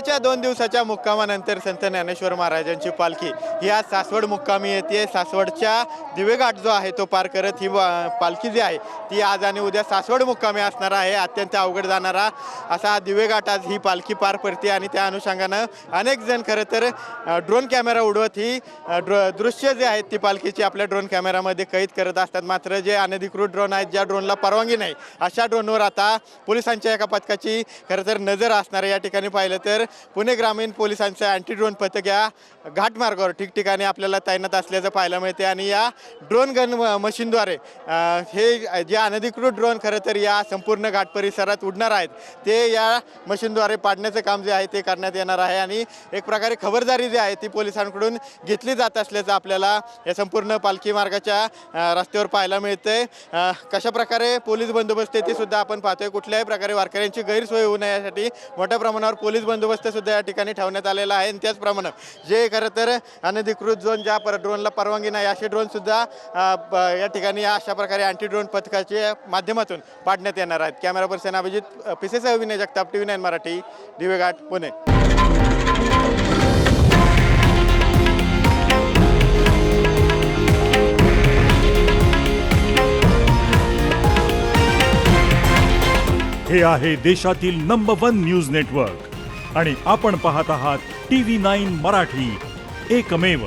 दीर्घच्या 2 दिवसाच्या मुक्कामानंतर संत ज्ञानेश्वर महाराजांची पालखी ही आज सासवड मुक्कामी येते। सासवडच्या दिवेघाट जो आहे तो पार करत ही पालखी जी आहे ती आज आणि उद्या सासवड मुक्कामी असणार आहे। अत्यंत अवघड जाणारा असा हा दिवेघाट आज ही पालखी पार पडते आणि त्या अनुषंगानं अनेक जण खरं तर ड्रोन कॅमेरा उडवत ही दृश्य जे आहेत ती पालखीची आपल्या ड्रोन कॅमेरामध्ये कैद करत असतात। मात्र जे अनधिकृत ड्रोन आहेत, ज्या ड्रोनला परवानगी नाही, अशा ड्रोनवर आता पोलिसांच्या एका पथकाची खरं तर नजर असणार आहे। या ठिकाणी पाहिलं तर पुणे ग्रामीण पोलिसांचं अँटी ड्रोन पथक या घाटमार्गावर ठिकठिकाणी आपल्याला तैनात असल्याचं पाहायला मिळते आणि या ड्रोन गन मशीनद्वारे हे जे अनधिकृत ड्रोन खरं तर या संपूर्ण घाट परिसरात उडणार आहेत ते या मशीनद्वारे पाडण्याचं काम जे आहे ते करण्यात येणार आहे आणि एक प्रकारे खबरदारी जी आहे ती पोलिसांकडून घेतली जात असल्याचं आपल्याला या संपूर्ण पालखी मार्गाच्या रस्त्यावर पाहायला मिळते। कशा प्रकारे पोलीस बंदोबस्त ते सुद्धा आपण पाहतोय। कुठल्याही प्रकारे वारकऱ्यांची गैरसोय होऊ नये यासाठी मोठ्या प्रमाणावर पोलीस बंदोबस्त सुद्धा या ठिकाणी ठेवण्यात आलेला आहे। त्याचप्रमाणे जे खरं तर अनधिकृत ड्रोन, ज्या ड्रोनला परवानगी नाही असे ड्रोन सुद्धा या ठिकाणी अशा प्रकारे अँटी ड्रोन पथकाच्या माध्यमातून पाडण्यात येणार आहेत। कॅमेरा पर्सन अभिजित पिसेसह विनय जगताप, TV9 मराठी, दिवेघाट, पुणे। हे आहे देशातील नंबर 1 न्यूज नेटवर्क आणि आपण पाहत आहात TV9 मराठी, एकमेव।